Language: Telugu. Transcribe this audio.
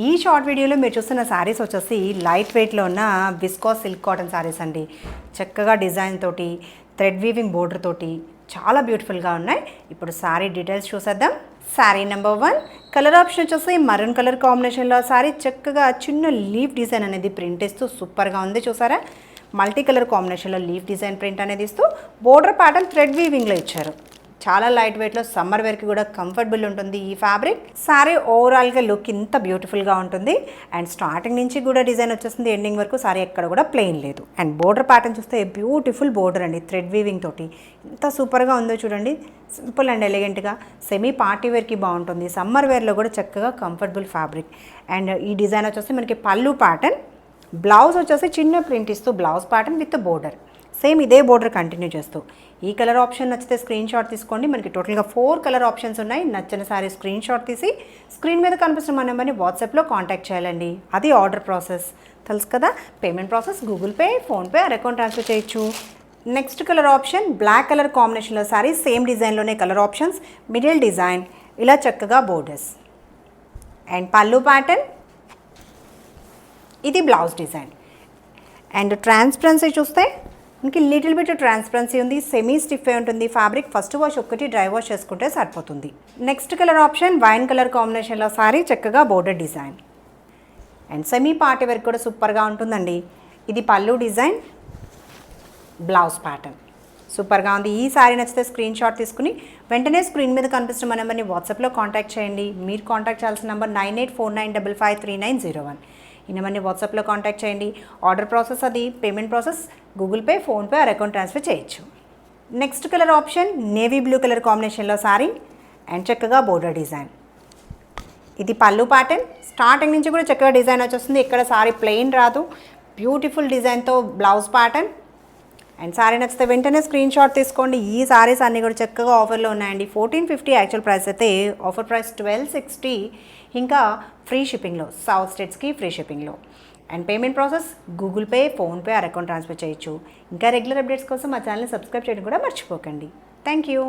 ఈ షార్ట్ వీడియోలో మీరు చూస్తున్న శారీస్ వచ్చేసి లైట్ వెయిట్లో ఉన్న విస్కాస్ సిల్క్ కాటన్ శారీస్ అండి. చక్కగా డిజైన్ తోటి థ్రెడ్ వీవింగ్ బోర్డర్ తోటి చాలా బ్యూటిఫుల్గా ఉన్నాయి. ఇప్పుడు శారీ డీటెయిల్స్ చూసేద్దాం. శారీ నెంబర్ 1 కలర్ ఆప్షన్ వచ్చేసి మరూన్ కలర్ కాంబినేషన్లో శారీ చక్కగా చిన్న లీఫ్ డిజైన్ అనేది ప్రింట్ ఇస్తూ సూపర్గా ఉంది. చూసారా, మల్టీ కలర్ కాంబినేషన్లో లీఫ్ డిజైన్ ప్రింట్ అనేది ఇస్తూ బోర్డర్ ప్యాటర్న్ థ్రెడ్ వీవింగ్లో ఇచ్చారు. చాలా లైట్ వెయిట్లో సమ్మర్ వేర్కి కూడా కంఫర్టబుల్ ఉంటుంది ఈ ఫ్యాబ్రిక్. శారీ ఓవరాల్గా లుక్ ఇంత బ్యూటిఫుల్గా ఉంటుంది. అండ్ స్టార్టింగ్ నుంచి కూడా డిజైన్ వచ్చేస్తుంది ఎండింగ్ వరకు. శారీ ఎక్కడ కూడా ప్లెయిన్ లేదు. అండ్ బోర్డర్ ప్యాటర్న్ చూస్తే బ్యూటిఫుల్ బోర్డర్ అండి, థ్రెడ్ వీవింగ్ తోటి ఎంత సూపర్గా ఉందో చూడండి. సింపుల్ అండ్ ఎలిగెంట్గా సెమీ పార్టీ వేర్కి బాగుంటుంది. సమ్మర్ వేర్లో కూడా చక్కగా కంఫర్టబుల్ ఫ్యాబ్రిక్. అండ్ ఈ డిజైన్ వచ్చేసి మనకి పళ్ళు ప్యాటర్న్, బ్లౌజ్ వచ్చేసి చిన్న ప్రింట్ ఇస్తూ blouse pattern with border. Same ఇదే బోర్డర్ కంటిన్యూ చేస్తూ. ఈ కలర్ ఆప్షన్ నచ్చితే స్క్రీన్ షాట్ తీసుకోండి. మనకి టోటల్గా 4 కలర్ ఆప్షన్స్ ఉన్నాయి. నచ్చిన సారీ స్క్రీన్ షాట్ తీసి స్క్రీన్ మీద కనిపిస్తున్న మా నెంబర్ని వాట్సాప్లో కాంటాక్ట్ చేయాలండి. అది ఆర్డర్ ప్రాసెస్ తెలుసు కదా. Payment process Google Pay, PhonePe or account transfer చేయొచ్చు. Next colour option black colour కాంబినేషన్లో సారీ, సేమ్ డిజైన్లోనే కలర్ ఆప్షన్స్, మిడిల్ డిజైన్, ఇలా చక్కగా బోర్డర్స్ అండ్ పళ్ళు ప్యాటర్న్, ఇది బ్లౌజ్ డిజైన్. అండ్ ట్రాన్స్పరెన్సీ చూస్తే మనకి లిటిల్ బిట్ ట్రాన్స్పరెన్సీ ఉంది. సెమీ స్టిఫ్ ఉంటుంది ఫ్యాబ్రిక్. ఫస్ట్ వాష్ ఒక్కటి డ్రై వాష్ చేసుకుంటే సరిపోతుంది. Next colour option wine colour కాంబినేషన్లో సారీ, చక్కగా border design and semi party వరకు కూడా సూపర్గా ఉంటుందండి. ఇది పళ్ళు డిజైన్, బ్లౌజ్ ప్యాటర్న్ సూపర్గా ఉంది. ఈ సారీ నచ్చితే స్క్రీన్ షాట్ తీసుకుని వెంటనే స్క్రీన్ మీద కనిపిస్తున్న మా నెంబర్ని వాట్సాప్లో కాంటాక్ట్ చేయండి. మీరు కాంటాక్ట్ చేయాల్సిన నెంబర్ 9849553901. ఈ నెంబర్ని వాట్సాప్లో కాంటాక్ట్ చేయండి. ఆర్డర్ ప్రాసెస్ అది, payment process Google Pay, PhonePe or account transfer చేయొచ్చు. Next colour option navy blue colour కాంబినేషన్లో సారీ అండ్ చక్కగా బోర్డర్ డిజైన్. ఇది పళ్ళు ప్యాటర్న్. స్టార్టింగ్ నుంచి కూడా చక్కగా డిజైన్ వచ్చేస్తుంది. ఇక్కడ సారీ ప్లెయిన్ రాదు, బ్యూటిఫుల్ డిజైన్తో బ్లౌజ్ ప్యాటర్న్. అండ్ సారీ నచ్చితే వెంటనే స్క్రీన్ షాట్ తీసుకోండి. ఈ సారీస్ అన్నీ కూడా చక్కగా ఆఫర్లో ఉన్నాయండి. 1450 యాక్చువల్ ప్రైస్ అయితే ఆఫర్ ప్రైస్ 1260. ఇంకా ఫ్రీ షిప్పింగ్లో, సౌత్ స్టేట్స్కి ఫ్రీ షిప్పింగ్లో. And payment process Google Pay, PhonePe or account transfer చేయొచ్చు. ఇంకా రెగ్యులర్ అప్డేట్స్ కోసం మా ఛానల్ని సబ్స్క్రైబ్ చేయడం కూడా మర్చిపోకండి. Thank you.